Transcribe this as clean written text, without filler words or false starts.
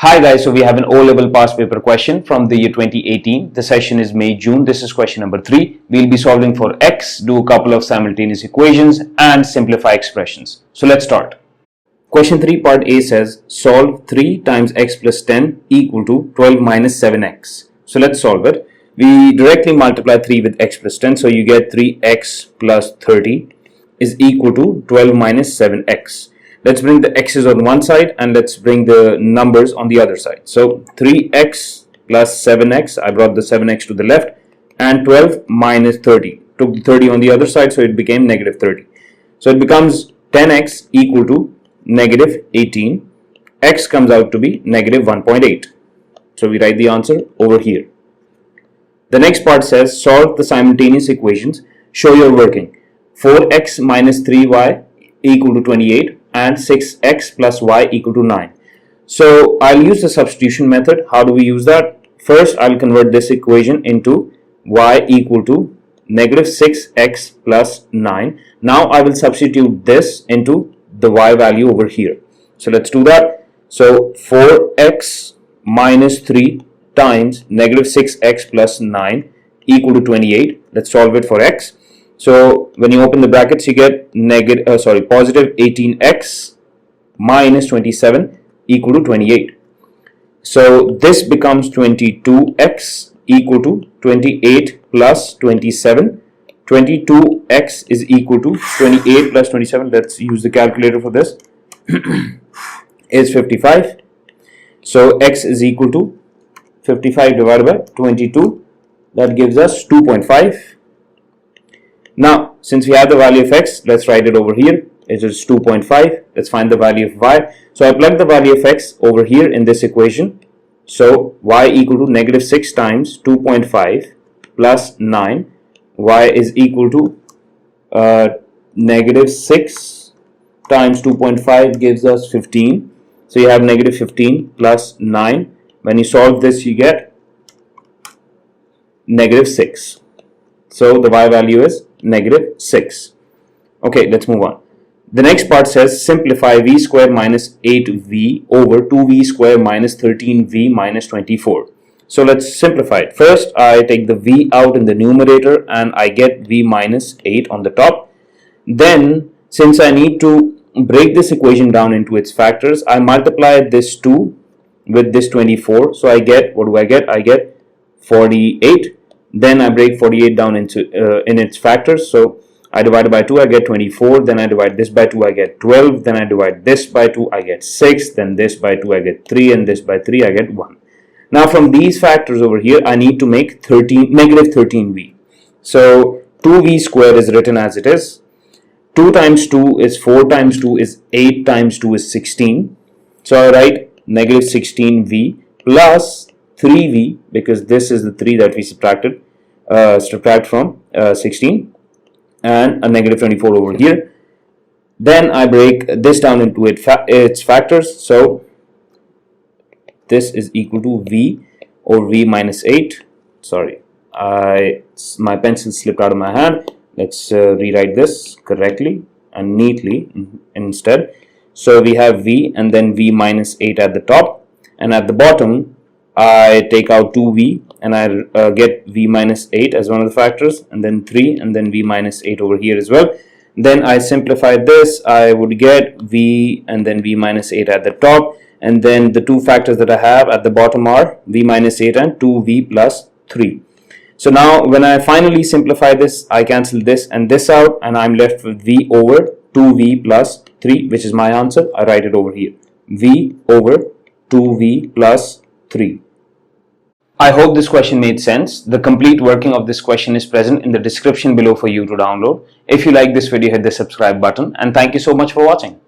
Hi guys, so we have an O-level past paper question from the year 2018. The session is May-June. This is question number 3. We'll be solving for x, do a couple of simultaneous equations and simplify expressions. So let's start. Question 3 part A says solve 3 times x plus 10 equal to 12 minus 7x. So let's solve it. We directly multiply 3 with x plus 10, so you get 3x plus 30 is equal to 12 minus 7x. Let's bring the x's on one side and let's bring the numbers on the other side. So 3x plus 7x, I brought the 7x to the left, and 12 minus 30. Took the 30 on the other side, so it became negative 30. So it becomes 10x equal to negative 18. X comes out to be negative 1.8. So we write the answer over here. The next part says solve the simultaneous equations. Show your working. 4x minus 3y equal to 28. And 6x plus y equal to 9. So I'll use the substitution method. How do we use that? First, I'll convert this equation into y equal to negative 6x plus 9. Now I will substitute this into the y value over here. So let's do that. So 4x minus 3 times negative 6x plus 9 equal to 28. Let's solve it for x. So when you open the brackets, you get positive 18x minus 27 equal to 28. So this becomes 22x equal to 28 plus 27. 22x is equal to 28 plus 27. Let's use the calculator for this. Is 55. So x is equal to 55 divided by 22. That gives us 2.5. Now, since we have the value of x, let's write it over here. It is 2.5. Let's find the value of y. So I plug the value of x over here in this equation. So y equal to negative 6 times 2.5 plus 9. Y is equal to negative 6 times 2.5 gives us 15. So you have negative 15 plus 9. When you solve this, you get negative 6. So the y value is negative 6. Okay, let's move on. The next part says simplify v square minus 8v over 2v square minus 13v minus 24. So let's simplify it. First, I take the v out in the numerator and I get v minus 8 on the top. Then, since I need to break this equation down into its factors, I multiply this 2 with this 24. So I get, what do I get? I get 48. Then I break 48 down into in its factors. So I divide by 2, I get 24. Then I divide this by 2, I get 12. Then I divide this by 2, I get 6. Then this by 2, I get 3. And this by 3, I get 1. Now from these factors over here, I need to make negative 13v. So 2v square is written as it is. 2 times 2 is 4 times 2 is 8 times 2 is 16. So I write negative 16v plus 3v, because this is the 3 that we subtract from 16, and a negative 24 over here. Then I break this down into its factors. So this is equal to v over v minus 8. Sorry, my pencil slipped out of my hand. Let's rewrite this correctly and neatly instead. So we have v and then v minus 8 at the top, and at the bottom I take out 2v and I get v minus 8 as one of the factors, and then 3 and then v minus 8 over here as well. Then I simplify this. I would get v and then v minus 8 at the top, and then the two factors that I have at the bottom are v minus 8 and 2v plus 3. So now when I finally simplify this, I cancel this and this out, and I'm left with v over 2v plus 3, which is my answer. I write it over here, v over 2v plus 3. I hope this question made sense. The complete working of this question is present in the description below for you to download. If you like this video, hit the subscribe button, and thank you so much for watching.